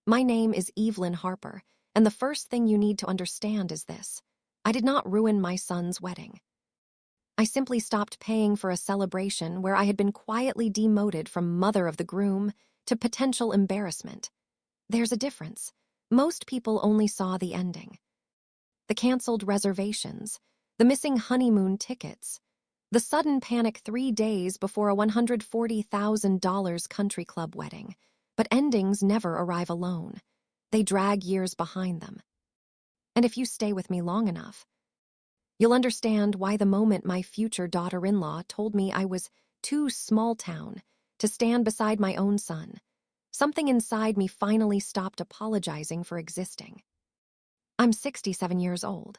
My name is Evelyn Harper, and the first thing you need to understand is this. I did not ruin my son's wedding. I simply stopped paying for a celebration where I had been quietly demoted from mother of the groom to potential embarrassment. There's a difference. Most people only saw the ending. The canceled reservations, the missing honeymoon tickets, the sudden panic 3 days before a $140,000 country club wedding. But endings never arrive alone. They drag years behind them. And if you stay with me long enough, you'll understand why the moment my future daughter-in-law told me I was too small town to stand beside my own son, something inside me finally stopped apologizing for existing. I'm 67 years old.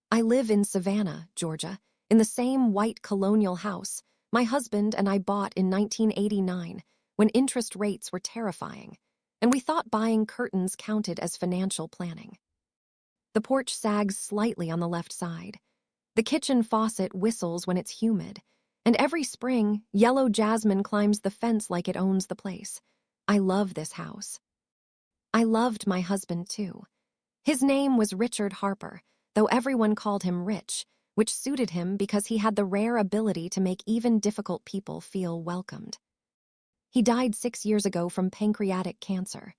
I live in Savannah, Georgia, in the same white colonial house my husband and I bought in 1989 when interest rates were terrifying, and we thought buying curtains counted as financial planning. The porch sags slightly on the left side. The kitchen faucet whistles when it's humid, and every spring, yellow jasmine climbs the fence like it owns the place. I love this house. I loved my husband, too. His name was Richard Harper, though everyone called him Rich, which suited him because he had the rare ability to make even difficult people feel welcomed. He died 6 years ago from pancreatic cancer.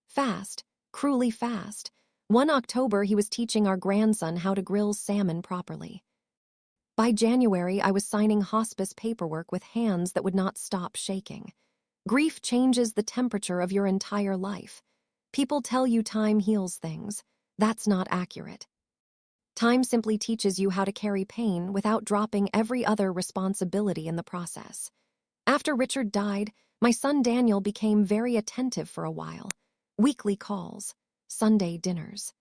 Fast, cruelly fast. One October, he was teaching our grandson how to grill salmon properly. By January, I was signing hospice paperwork with hands that would not stop shaking. Grief changes the temperature of your entire life. People tell you time heals things. That's not accurate. Time simply teaches you how to carry pain without dropping every other responsibility in the process. After Richard died, my son Daniel became very attentive for a while. Weekly calls, Sunday dinners,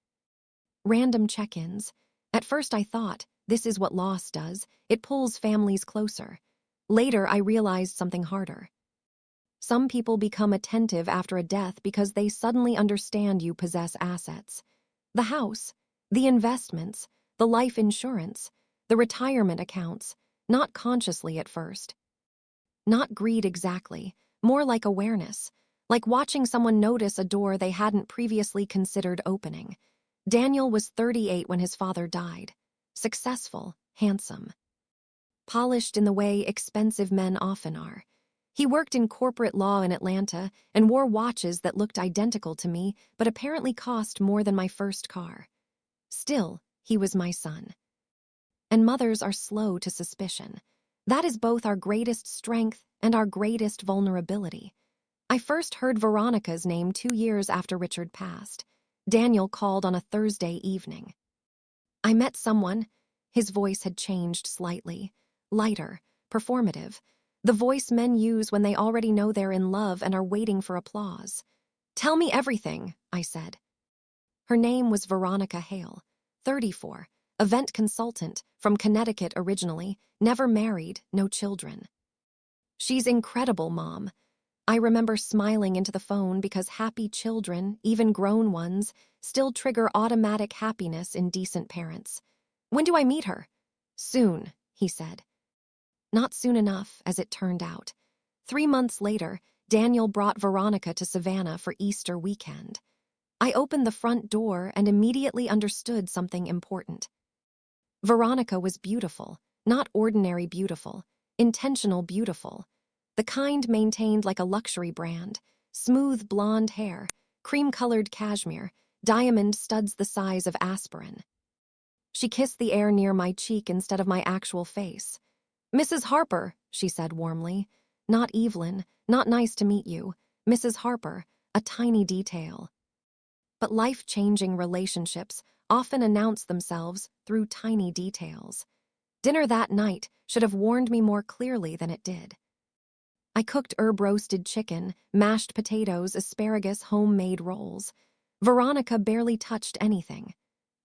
random check-ins. At first I thought, this is what loss does. It pulls families closer. Later I realized something harder. Some people become attentive after a death because they suddenly understand you possess assets. The house, the investments, the life insurance, the retirement accounts, not consciously at first. Not greed exactly, more like awareness, like watching someone notice a door they hadn't previously considered opening. Daniel was 38 when his father died. Successful, handsome, polished in the way expensive men often are. He worked in corporate law in Atlanta and wore watches that looked identical to me but apparently cost more than my first car. Still, he was my son. And mothers are slow to suspicion. That is both our greatest strength and our greatest vulnerability. I first heard Veronica's name 2 years after Richard passed. Daniel called on a Thursday evening. I met someone. His voice had changed slightly. Lighter, performative. The voice men use when they already know they're in love and are waiting for applause. "Tell me everything," I said. Her name was Veronica Hale, 34, event consultant, from Connecticut originally, never married, no children. "She's incredible, Mom." I remember smiling into the phone because happy children, even grown ones, still trigger automatic happiness in decent parents. "When do I meet her?" "Soon," he said. Not soon enough, as it turned out. 3 months later, Daniel brought Veronica to Savannah for Easter weekend. I opened the front door and immediately understood something important. Veronica was beautiful, not ordinary beautiful, intentional beautiful. The kind maintained like a luxury brand, smooth blonde hair, cream-colored cashmere, diamond studs the size of aspirin. She kissed the air near my cheek instead of my actual face. "Mrs. Harper," she said warmly. Not Evelyn, not nice to meet you. Mrs. Harper, a tiny detail. But life-changing relationships often announce themselves through tiny details. Dinner that night should have warned me more clearly than it did. I cooked herb-roasted chicken, mashed potatoes, asparagus, homemade rolls. Veronica barely touched anything.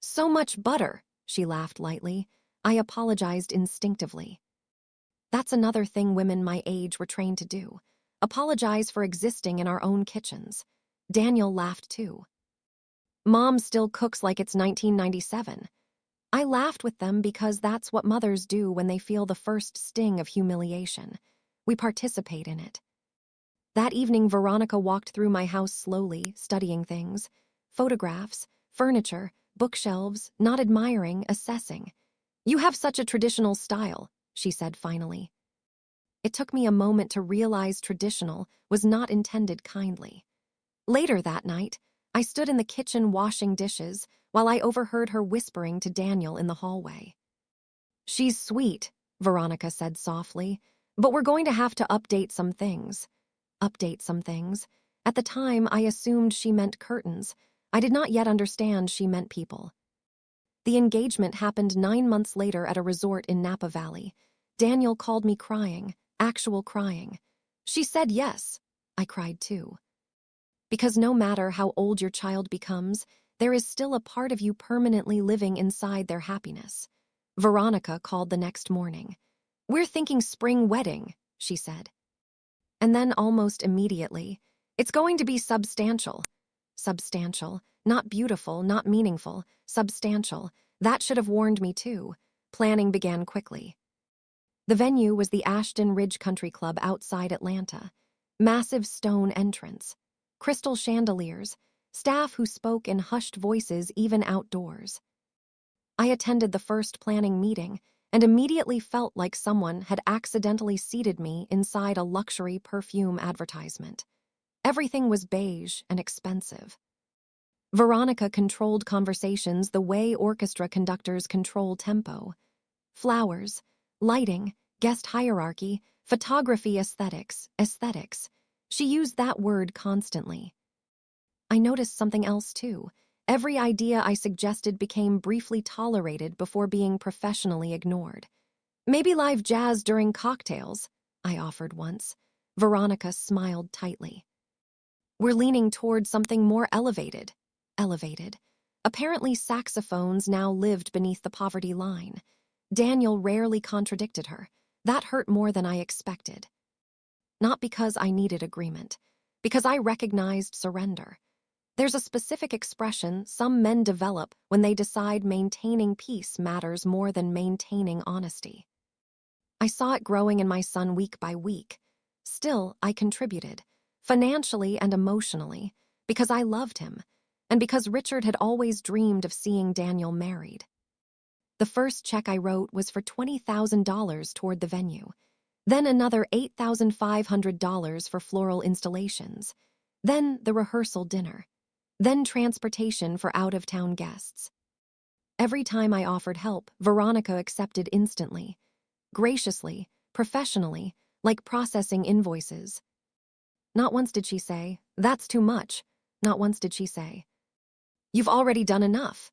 "So much butter," she laughed lightly. I apologized instinctively. That's another thing women my age were trained to do. Apologize for existing in our own kitchens. Daniel laughed too. "Mom still cooks like it's 1997. I laughed with them because that's what mothers do when they feel the first sting of humiliation. We participate in it. That evening, Veronica walked through my house slowly, studying things. Photographs, furniture, bookshelves, not admiring, assessing. "You have such a traditional style," she said finally. It took me a moment to realize traditional was not intended kindly. Later that night, I stood in the kitchen washing dishes while I overheard her whispering to Daniel in the hallway. "She's sweet," Veronica said softly, "but we're going to have to update some things." Update some things. At the time, I assumed she meant curtains. I did not yet understand she meant people. The engagement happened 9 months later at a resort in Napa Valley. Daniel called me crying, actual crying. "She said yes." I cried too. Because no matter how old your child becomes, there is still a part of you permanently living inside their happiness. Veronica called the next morning. "We're thinking spring wedding," she said. And then almost immediately, "It's going to be substantial." Substantial, not beautiful, not meaningful, substantial. That should have warned me too. Planning began quickly. The venue was the Ashton Ridge Country Club outside Atlanta. Massive stone entrance, crystal chandeliers, staff who spoke in hushed voices even outdoors. I attended the first planning meeting and immediately felt like someone had accidentally seated me inside a luxury perfume advertisement. Everything was beige and expensive. Veronica controlled conversations the way orchestra conductors control tempo. Flowers, lighting, guest hierarchy, photography, aesthetics. She used that word constantly. I noticed something else too. Every idea I suggested became briefly tolerated before being professionally ignored. "Maybe live jazz during cocktails," I offered once. Veronica smiled tightly. "We're leaning toward something more elevated." Elevated. Apparently saxophones now lived beneath the poverty line. Daniel rarely contradicted her. That hurt more than I expected. Not because I needed agreement, because I recognized surrender. There's a specific expression some men develop when they decide maintaining peace matters more than maintaining honesty. I saw it growing in my son week by week. Still, I contributed, financially and emotionally, because I loved him, and because Richard had always dreamed of seeing Daniel married. The first check I wrote was for $20,000 toward the venue, then another $8,500 for floral installations, then the rehearsal dinner, then transportation for out-of-town guests. Every time I offered help, Veronica accepted instantly, graciously, professionally, like processing invoices. Not once did she say, "That's too much." Not once did she say, "You've already done enough."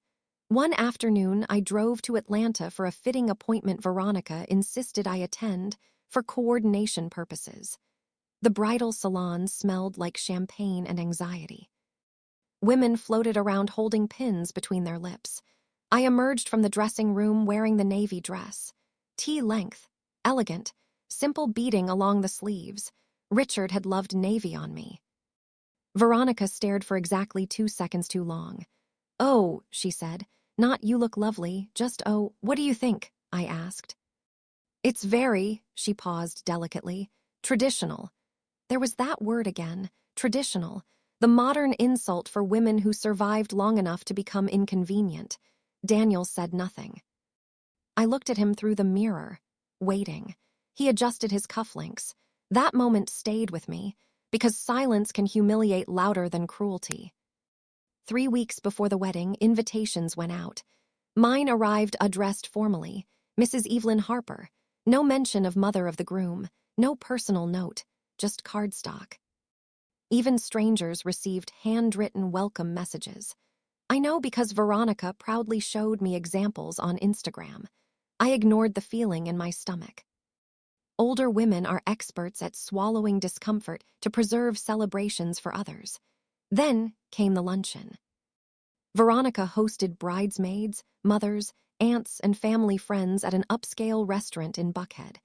One afternoon, I drove to Atlanta for a fitting appointment Veronica insisted I attend for coordination purposes. The bridal salon smelled like champagne and anxiety. Women floated around holding pins between their lips. I emerged from the dressing room wearing the navy dress. Tea-length, elegant, simple beading along the sleeves. Richard had loved navy on me. Veronica stared for exactly 2 seconds too long. "Oh," she said, "not 'you look lovely,' just 'oh, what do you think?'" I asked. "It's very," she paused delicately, "traditional." There was that word again, traditional, the modern insult for women who survived long enough to become inconvenient. Daniel said nothing. I looked at him through the mirror, waiting. He adjusted his cufflinks. That moment stayed with me, because silence can humiliate louder than cruelty. 3 weeks before the wedding, invitations went out. Mine arrived addressed formally, Mrs. Evelyn Harper. No mention of mother of the groom, no personal note, just cardstock. Even strangers received handwritten welcome messages. I know because Veronica proudly showed me examples on Instagram. I ignored the feeling in my stomach. Older women are experts at swallowing discomfort to preserve celebrations for others. Then came the luncheon. Veronica hosted bridesmaids, mothers, aunts, and family friends at an upscale restaurant in Buckhead.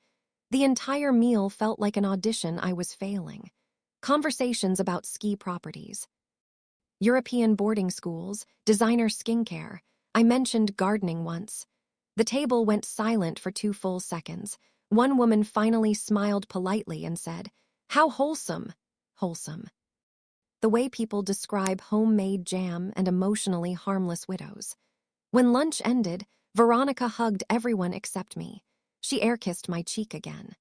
The entire meal felt like an audition I was failing. Conversations about ski properties, European boarding schools, designer skincare. I mentioned gardening once. The table went silent for 2 full seconds. One woman finally smiled politely and said, "How wholesome." wholesome. The way people describe homemade jam and emotionally harmless widows. When lunch ended, Veronica hugged everyone except me. She air-kissed my cheek again.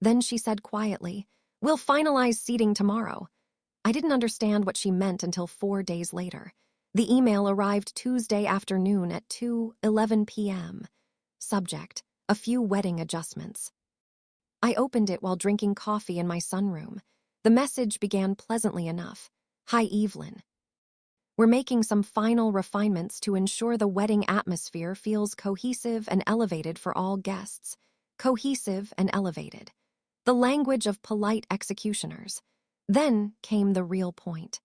Then she said quietly, "We'll finalize seating tomorrow." I didn't understand what she meant until 4 days later. The email arrived Tuesday afternoon at 2:11 p.m. Subject: a few wedding adjustments. I opened it while drinking coffee in my sunroom. The message began pleasantly enough. "Hi, Evelyn. We're making some final refinements to ensure the wedding atmosphere feels cohesive and elevated for all guests." Cohesive and elevated. The language of polite executioners. Then came the real point.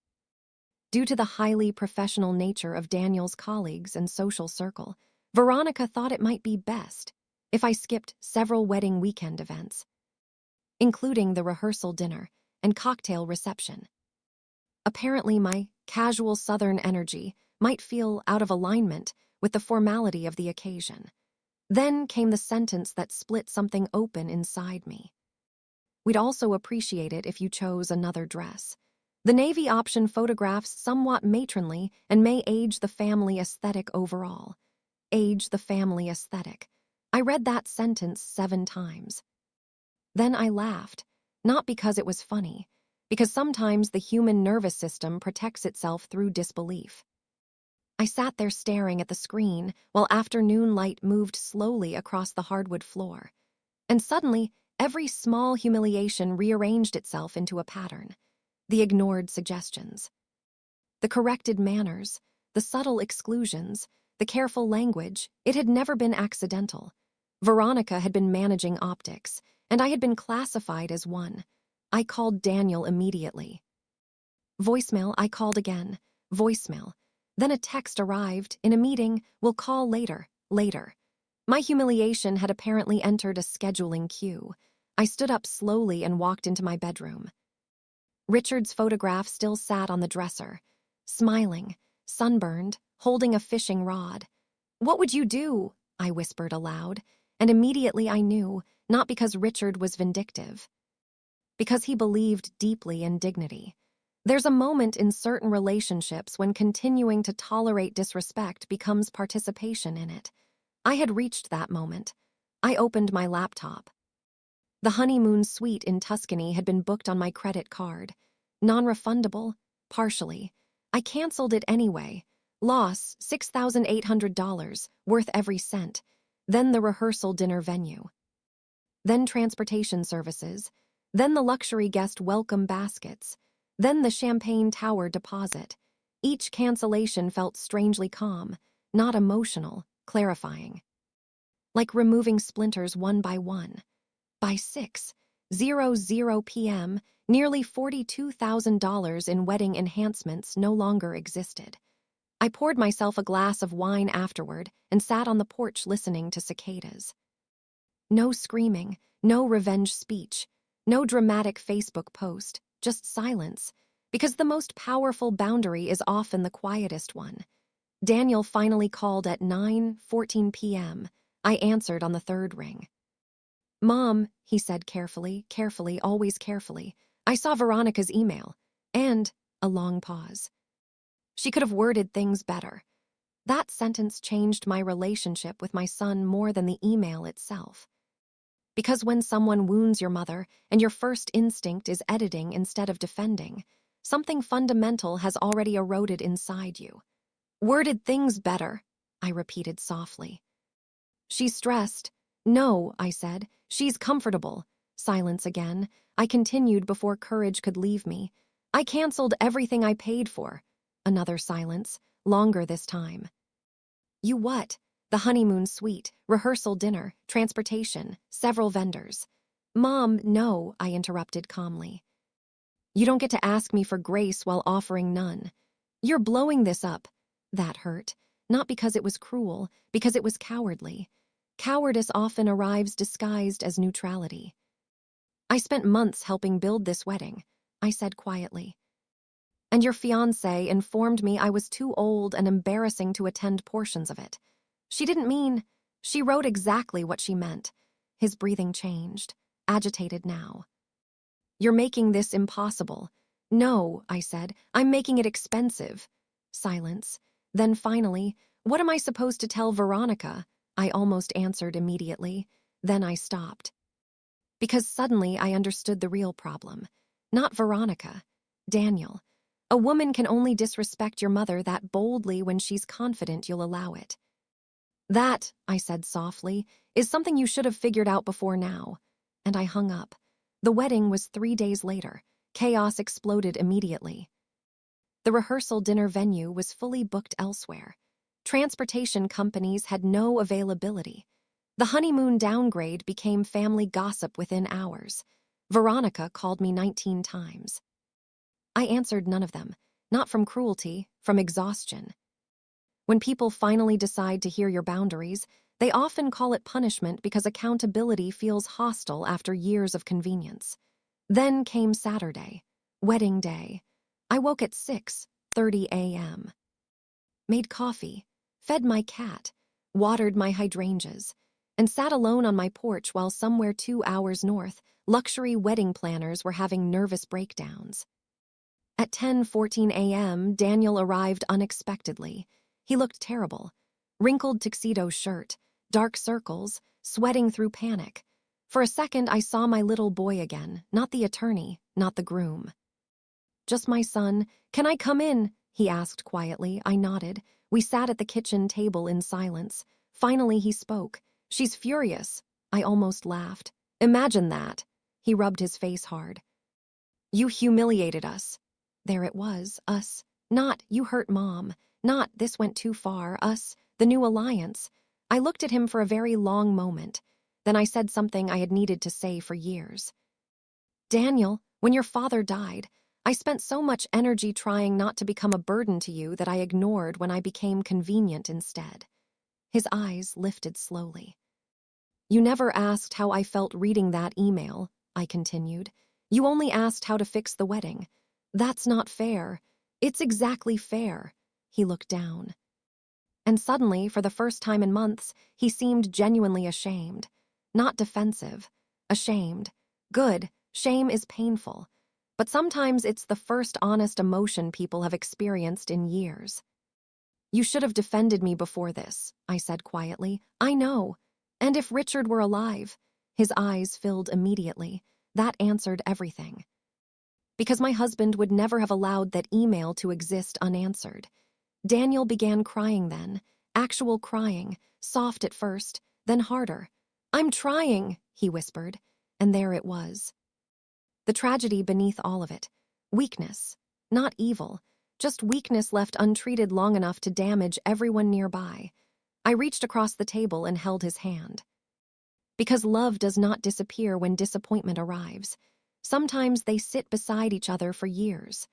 Due to the highly professional nature of Daniel's colleagues and social circle, Veronica thought it might be best if I skipped several wedding weekend events, including the rehearsal dinner and cocktail reception. Apparently, my casual Southern energy might feel out of alignment with the formality of the occasion. Then came the sentence that split something open inside me. "We'd also appreciate it if you chose another dress. The navy option photographs somewhat matronly and may age the family aesthetic overall." Age the family aesthetic. I read that sentence 7 times. Then I laughed, not because it was funny, because sometimes the human nervous system protects itself through disbelief. I sat there staring at the screen while afternoon light moved slowly across the hardwood floor. And suddenly, every small humiliation rearranged itself into a pattern. The ignored suggestions, the corrected manners, the subtle exclusions, the careful language. It had never been accidental. Veronica had been managing optics, and I had been classified as one. I called Daniel immediately. Voicemail. I called again. Voicemail. Then a text arrived. "In a meeting, we'll call later." Later. My humiliation had apparently entered a scheduling queue. I stood up slowly and walked into my bedroom. Richard's photograph still sat on the dresser, smiling, sunburned, holding a fishing rod. "What would you do?" I whispered aloud, and immediately I knew, not because Richard was vindictive, because he believed deeply in dignity. There's a moment in certain relationships when continuing to tolerate disrespect becomes participation in it. I had reached that moment. I opened my laptop. The honeymoon suite in Tuscany had been booked on my credit card. Non-refundable? Partially. I canceled it anyway. Loss, $6,800, worth every cent. Then the rehearsal dinner venue. Then transportation services. Then the luxury guest welcome baskets. Then the champagne tower deposit. Each cancellation felt strangely calm, not emotional, clarifying. Like removing splinters one by one. By 6:00 p.m., nearly $42,000 in wedding enhancements no longer existed. I poured myself a glass of wine afterward and sat on the porch listening to cicadas. No screaming, no revenge speech, no dramatic Facebook post, just silence, because the most powerful boundary is often the quietest one. Daniel finally called at 9:14 p.m. I answered on the third ring. "Mom," he said carefully, always carefully, "I saw Veronica's email." And a long pause. She could have worded things better. That sentence changed my relationship with my son more than the email itself. Because when someone wounds your mother and your first instinct is editing instead of defending, something fundamental has already eroded inside you. "Worded things better," I repeated softly. "She's stressed." "No," I said. "She's comfortable." Silence again. I continued before courage could leave me. "I canceled everything I paid for." Another silence, longer this time. "You what?" "The honeymoon suite, rehearsal dinner, transportation, several vendors." "Mom, no," I interrupted calmly. "You don't get to ask me for grace while offering none. You're blowing this up." That hurt. Not because it was cruel, because it was cowardly. Cowardice often arrives disguised as neutrality. "I spent months helping build this wedding," I said quietly. "And your fiancé informed me I was too old and embarrassing to attend portions of it." She didn't mean. She wrote exactly what she meant. His breathing changed, agitated now. You're making this impossible. No, I said, I'm making it expensive. Silence. Then finally, what am I supposed to tell Veronica? I almost answered immediately. Then I stopped. Because suddenly I understood the real problem. Not Veronica. Daniel. A woman can only disrespect your mother that boldly when she's confident you'll allow it. That, I said softly, is something you should have figured out before now. And I hung up. The wedding was 3 days later. Chaos exploded immediately. The rehearsal dinner venue was fully booked elsewhere. Transportation companies had no availability. The honeymoon downgrade became family gossip within hours. Veronica called me 19 times. I answered none of them, not from cruelty, from exhaustion. When people finally decide to hear your boundaries, they often call it punishment because accountability feels hostile after years of convenience. Then came Saturday, wedding day. I woke at 6:30 a.m. Made coffee, fed my cat, watered my hydrangeas, and sat alone on my porch while somewhere 2 hours north, luxury wedding planners were having nervous breakdowns. At 10:14 a.m., Daniel arrived unexpectedly. He looked terrible. Wrinkled tuxedo shirt, dark circles, sweating through panic. For a second, I saw my little boy again, not the attorney, not the groom. Just my son. Can I come in? He asked quietly. I nodded. We sat at the kitchen table in silence. Finally, he spoke. She's furious. I almost laughed. Imagine that. He rubbed his face hard. You humiliated us. There it was, us. Not, you hurt Mom. Not, this went too far, us, the new alliance. I looked at him for a very long moment. Then I said something I had needed to say for years. Daniel, when your father died, I spent so much energy trying not to become a burden to you that I ignored when I became convenient instead. His eyes lifted slowly. You never asked how I felt reading that email, I continued. You only asked how to fix the wedding. That's not fair. It's exactly fair. He looked down. And suddenly, for the first time in months, he seemed genuinely ashamed. Not defensive. Ashamed. Good. Shame is painful. But sometimes it's the first honest emotion people have experienced in years. You should have defended me before this, I said quietly. I know. And if Richard were alive, his eyes filled immediately. That answered everything. Because my husband would never have allowed that email to exist unanswered. Daniel began crying then, actual crying, soft at first, then harder. I'm trying, he whispered, and there it was. The tragedy beneath all of it. Weakness. Not evil, just weakness left untreated long enough to damage everyone nearby. I reached across the table and held his hand. Because love does not disappear when disappointment arrives. Sometimes they sit beside each other for years.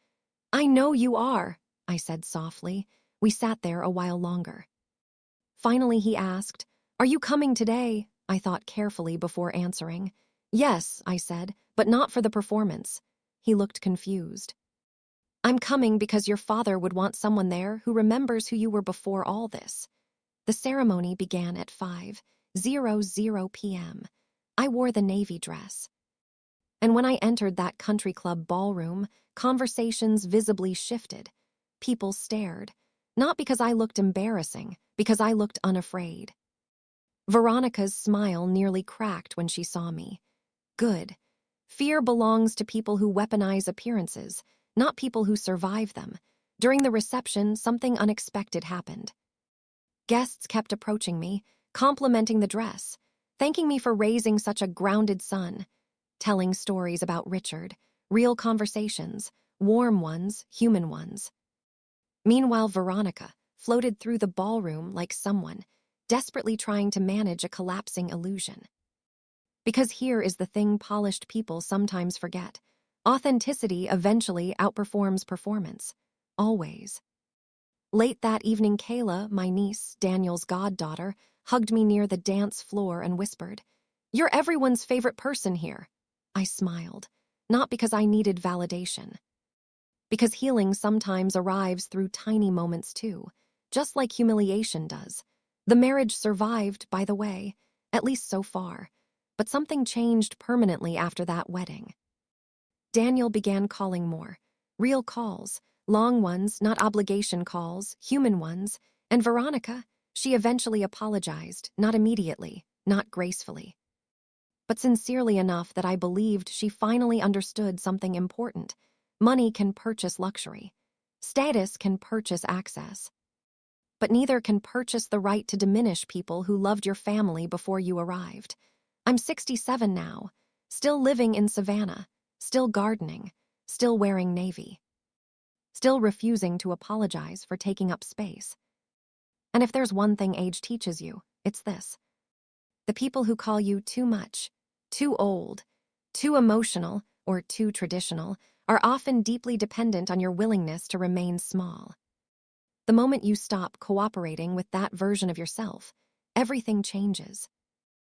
I know you are, I said softly. We sat there a while longer. Finally he asked, Are you coming today? I thought carefully before answering. Yes, I said, but not for the performance. He looked confused. I'm coming because your father would want someone there who remembers who you were before all this. The ceremony began at 5:00 p.m. I wore the navy dress. And when I entered that country club ballroom, conversations visibly shifted. People stared. Not because I looked embarrassing, because I looked unafraid. Veronica's smile nearly cracked when she saw me. Good. Fear belongs to people who weaponize appearances, not people who survive them. During the reception, something unexpected happened. Guests kept approaching me, complimenting the dress, thanking me for raising such a grounded son, telling stories about Richard, real conversations, warm ones, human ones. Meanwhile, Veronica floated through the ballroom like someone, desperately trying to manage a collapsing illusion. Because here is the thing polished people sometimes forget. Authenticity eventually outperforms performance. Always. Late that evening, Kayla, my niece, Daniel's goddaughter, hugged me near the dance floor and whispered, You're everyone's favorite person here. I smiled, not because I needed validation. Because healing sometimes arrives through tiny moments too, just like humiliation does. The marriage survived, by the way, at least so far, but something changed permanently after that wedding. Daniel began calling more. Real calls, long ones, not obligation calls, human ones. And Veronica, she eventually apologized, not immediately, not gracefully, but sincerely enough that I believed she finally understood something important. Money can purchase luxury. Status can purchase access. But neither can purchase the right to diminish people who loved your family before you arrived. I'm 67 now, still living in Savannah, still gardening, still wearing navy, still refusing to apologize for taking up space. And if there's one thing age teaches you, it's this. The people who call you too much, too old, too emotional, or too traditional are often deeply dependent on your willingness to remain small. The moment you stop cooperating with that version of yourself, everything changes.